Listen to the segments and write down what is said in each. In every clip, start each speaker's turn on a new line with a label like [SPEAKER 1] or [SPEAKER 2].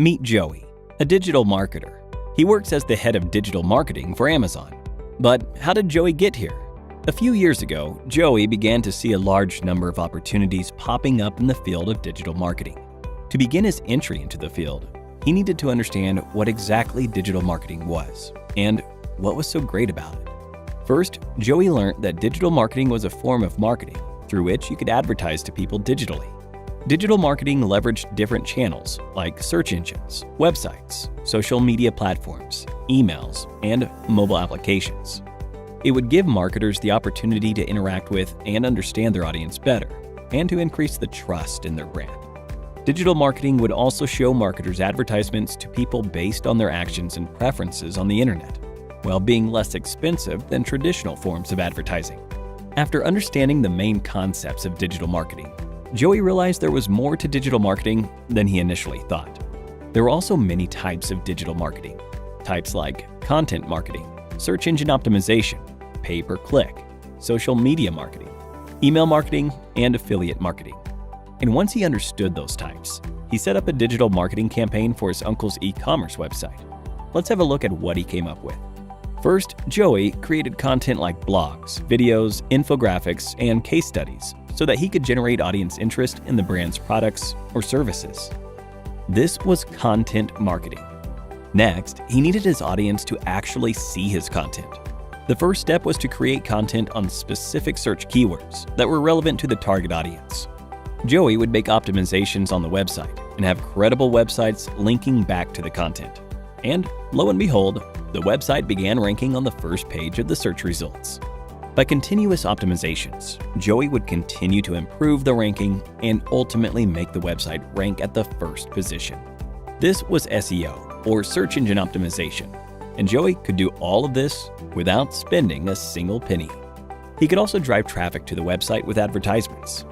[SPEAKER 1] Meet Joey, a digital marketer. He works as the head of digital marketing for Amazon. But how did Joey get here? A few years ago, Joey began to see a large number of opportunities popping up in the field of digital marketing. To begin his entry into the field, he needed to understand what exactly digital marketing was and what was so great about it. First, Joey learned that digital marketing was a form of marketing through which you could advertise to people digitally. Digital marketing leveraged different channels like search engines, websites, social media platforms, emails, and mobile applications. It would give marketers the opportunity to interact with and understand their audience better, and to increase the trust in their brand. Digital marketing would also show marketers advertisements to people based on their actions and preferences on the internet, while being less expensive than traditional forms of advertising. After understanding the main concepts of digital marketing, Joey realized there was more to digital marketing than he initially thought. There were also many types of digital marketing. Types like content marketing, search engine optimization, pay-per-click, social media marketing, email marketing, and affiliate marketing. And once he understood those types, he set up a digital marketing campaign for his uncle's e-commerce website. Let's have a look at what he came up with. First, Joey created content like blogs, videos, infographics, and case studies so that he could generate audience interest in the brand's products or services. This was content marketing. Next, he needed his audience to actually see his content. The first step was to create content on specific search keywords that were relevant to the target audience. Joey would make optimizations on the website and have credible websites linking back to the content. And lo and behold, the website began ranking on the first page of the search results. By continuous optimizations, Joey would continue to improve the ranking and ultimately make the website rank at the first position. This was SEO, or search engine optimization, and Joey could do all of this without spending a single penny. He could also drive traffic to the website with advertisements.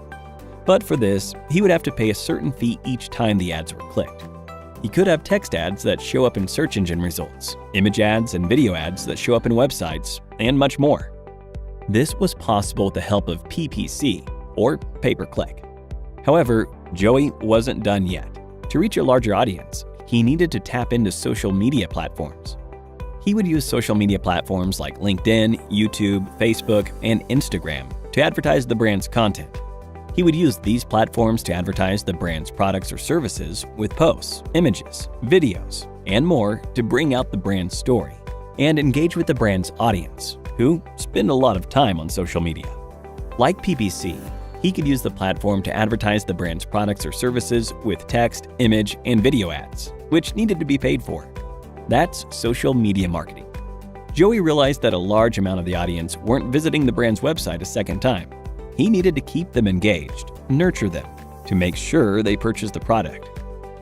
[SPEAKER 1] But for this, he would have to pay a certain fee each time the ads were clicked. He could have text ads that show up in search engine results, image ads and video ads that show up in websites, and much more. This was possible with the help of PPC, or pay-per-click. However, Joey wasn't done yet. To reach a larger audience, he needed to tap into social media platforms. He would use social media platforms like LinkedIn, YouTube, Facebook, and Instagram to advertise the brand's content. He would use these platforms to advertise the brand's products or services with posts, images, videos, and more to bring out the brand's story and engage with the brand's audience, who spend a lot of time on social media. Like PPC, he could use the platform to advertise the brand's products or services with text, image, and video ads, which needed to be paid for. That's social media marketing. Joey realized that a large amount of the audience weren't visiting the brand's website a second time. He needed to keep them engaged, nurture them, to make sure they purchased the product.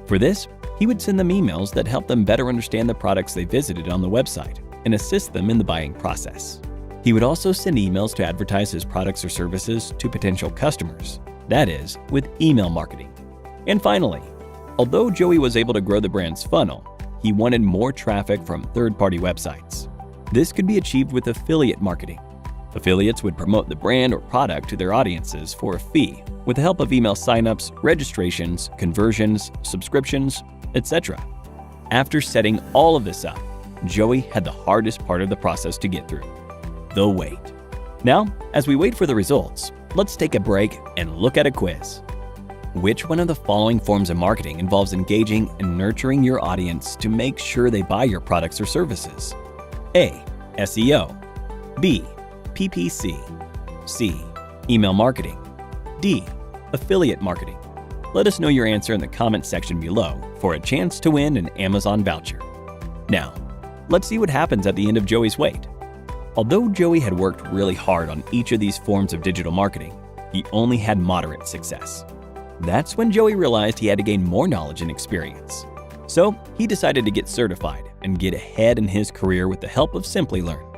[SPEAKER 1] For this, he would send them emails that helped them better understand the products they visited on the website and assist them in the buying process. He would also send emails to advertise his products or services to potential customers, that is, with email marketing. And finally, although Joey was able to grow the brand's funnel, he wanted more traffic from third-party websites. This could be achieved with affiliate marketing. Affiliates would promote the brand or product to their audiences for a fee with the help of email signups, registrations, conversions, subscriptions, etc. After setting all of this up, Joey had the hardest part of the process to get through: the wait. Now, as we wait for the results, let's take a break and look at a quiz. Which one of the following forms of marketing involves engaging and nurturing your audience to make sure they buy your products or services? A. SEO. B. PPC. C. Email marketing. D. Affiliate marketing. Let us know your answer in the comment section below for a chance to win an Amazon voucher. Now, let's see what happens at the end of Joey's wait. Although Joey had worked really hard on each of these forms of digital marketing, he only had moderate success. That's when Joey realized he had to gain more knowledge and experience. So he decided to get certified and get ahead in his career with the help of Simplilearn.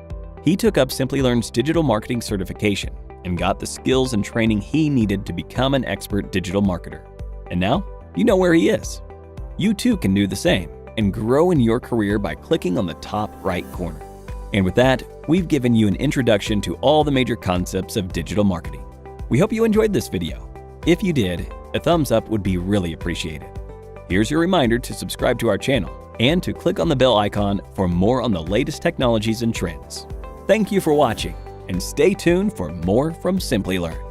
[SPEAKER 1] He took up Simplilearn's digital marketing certification and got the skills and training he needed to become an expert digital marketer. And now, you know where he is. You too can do the same and grow in your career by clicking on the top right corner. And with that, we've given you an introduction to all the major concepts of digital marketing. We hope you enjoyed this video. If you did, a thumbs up would be really appreciated. Here's your reminder to subscribe to our channel and to click on the bell icon for more on the latest technologies and trends. Thank you for watching, and stay tuned for more from Simply Learn.